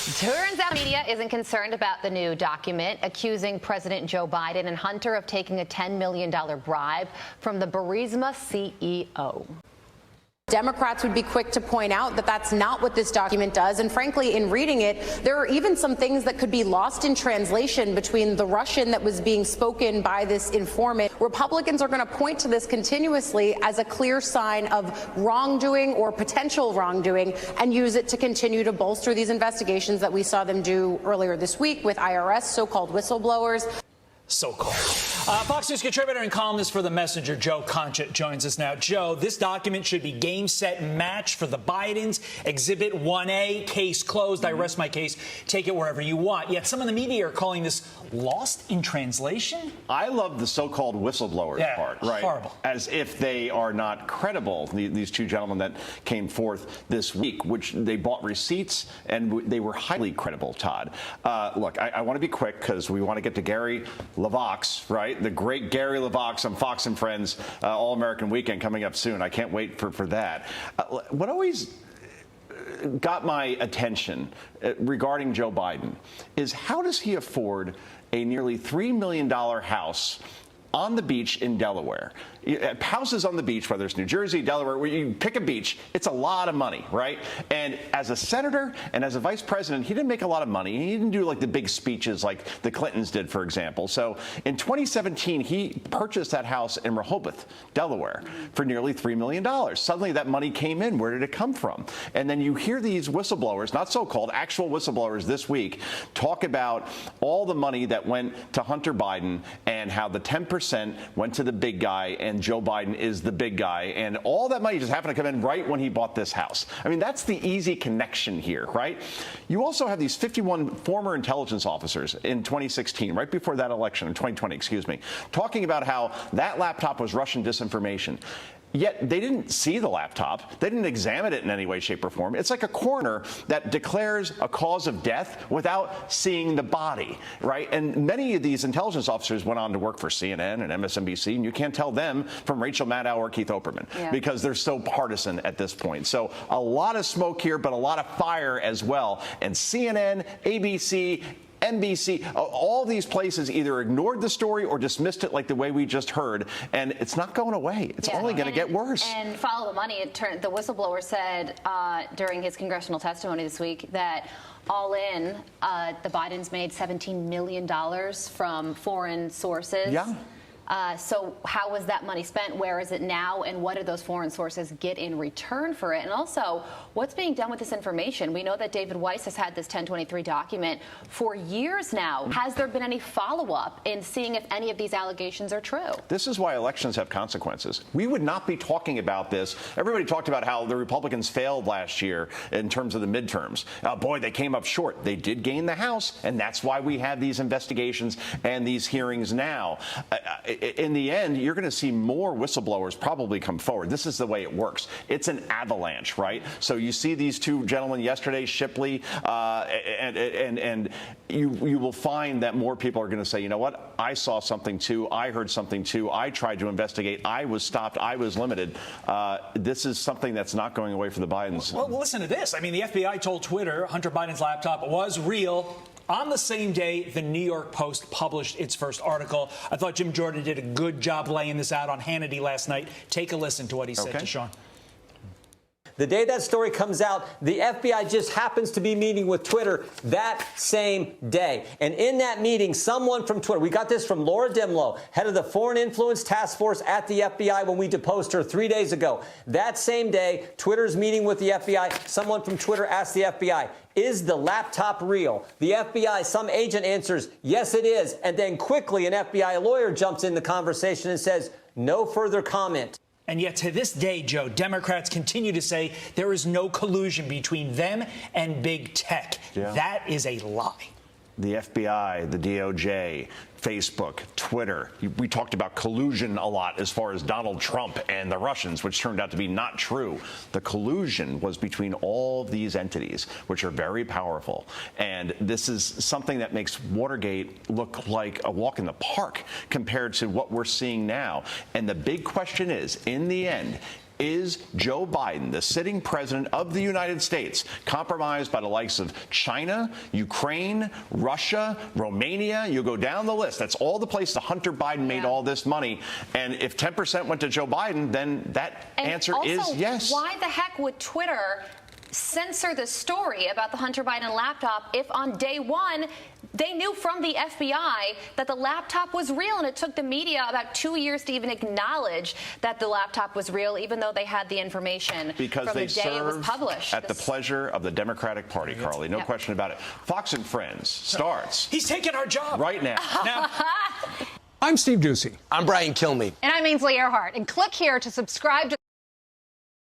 Turns out media isn't concerned about the new document accusing President Joe Biden and Hunter of taking a $10 million bribe from the Burisma CEO. Democrats would be quick to point out that that's not what this document does. And frankly, in reading it, there are even some things that could be lost in translation between the Russian that was being spoken by this informant. Republicans are going to point to this continuously as a clear sign of wrongdoing or potential wrongdoing and use it to continue to bolster these investigations that we saw them do earlier this week with IRS so-called whistleblowers. So-called. Fox News contributor and columnist for The Messenger, Joe Concha, joins us now. Joe, this document should be game, set, match for the Bidens. Exhibit 1A, case closed. I rest my case. Take it wherever you want. Yet some of the media are calling this lost in translation. I love the so-called whistleblowers part. Right? Horrible. As if they are not credible, these two gentlemen that came forth this week, which they bought receipts, and they were highly credible, Todd. Look, I want to be quick because we want to get to Gary LaVox, right? The great Gary LaVox on Fox and Friends All-American Weekend coming up soon. I can't wait for that. What always got my attention regarding Joe Biden is how does he afford a nearly $3 million house on the beach in Delaware? Houses on the beach, whether it's New Jersey, Delaware, where you pick a beach, it's a lot of money, right? And as a senator and as a vice president, he didn't make a lot of money. He didn't do like the big speeches like the Clintons did, for example. So in 2017, he purchased that house in Rehoboth, Delaware, for nearly $3 million. Suddenly that money came in. Where did it come from? And then you hear these whistleblowers, not so-called, actual whistleblowers this week, talk about all the money that went to Hunter Biden and how the 10% went to the big guy and Joe Biden is the big guy, and all that money just happened to come in right when he bought this house. I mean, that's the easy connection here, right? You also have these 51 former intelligence officers in 2016, right before that election, in 2020, excuse me, talking about how that laptop was Russian disinformation. Yet they didn't see the laptop. They didn't examine it in any way, shape, or form. It's like a coroner that declares a cause of death without seeing the body, right? And many of these intelligence officers went on to work for CNN and MSNBC, and you can't tell them from Rachel Maddow or Keith Olbermann because they're so partisan at this point. So a lot of smoke here, but a lot of fire as well. And CNN, ABC, NBC, all these places either ignored the story or dismissed it like the way we just heard, and it's not going away. It's only going to get worse. And follow the money. The whistleblower said during his congressional testimony this week that all in, the Bidens made $17 million from foreign sources. Yeah. So how was that money spent? Where is it now? And what did those foreign sources get in return for it? And also, what's being done with this information? We know that David Weiss has had this 1023 document for years now. Has there been any follow-up in seeing if any of these allegations are true? This is why elections have consequences. We would not be talking about this. Everybody talked about how the Republicans failed last year in terms of the midterms. Boy, they came up short. They did gain the House, and that's why we have these investigations and these hearings now. In the end, you're going to see more whistleblowers probably come forward. This is the way it works. It's an avalanche, right? So you see these two gentlemen yesterday, Shipley, and you will find that more people are going to say, you know what, I saw something too, I heard something too, I tried to investigate, I was stopped, I was limited. This is something that's not going away for the Bidens. Well, listen to this. I mean, the FBI told Twitter Hunter Biden's laptop was real. On the same day, the New York Post published its first article. I thought Jim Jordan did a good job laying this out on Hannity last night. Take a listen to what he said to Sean. The day that story comes out, the FBI just happens to be meeting with Twitter that same day. And in that meeting, someone from Twitter, we got this from Laura Dimlow, head of the Foreign Influence Task Force at the FBI when we deposed her 3 days ago. That same day, Twitter's meeting with the FBI. Someone from Twitter asked the FBI, is the laptop real? The FBI, some agent answers, yes, it is. And then quickly, an FBI lawyer jumps in the conversation and says, no further comment. And yet to this day, Joe, Democrats continue to say there is no collusion between them and big tech. That is a lie. The FBI, the DOJ, Facebook, Twitter. We talked about collusion a lot as far as Donald Trump and the Russians, which turned out to be not true. The collusion was between all of these entities, which are very powerful. And this is something that makes Watergate look like a walk in the park compared to what we're seeing now. And the big question is, in the end, Is Joe Biden, the sitting president of the United States, compromised by the likes of China, Ukraine, Russia, Romania? You go down the list. That's all the places Hunter Biden made all this money. And if 10% went to Joe Biden, then that answer is yes. Why the heck would Twitter censor the story about the Hunter Biden laptop if on day one they knew from the FBI that the laptop was real, and it took the media about 2 years to even acknowledge that the laptop was real, even though they had the information because from they the day it was serve published. at the pleasure of the Democratic Party, Carly. No question about it. Fox and Friends starts. He's taking our job right now. I'm Steve Ducey. I'm Brian Kilmeade. And I'm Ainsley Earhart. And click here to subscribe to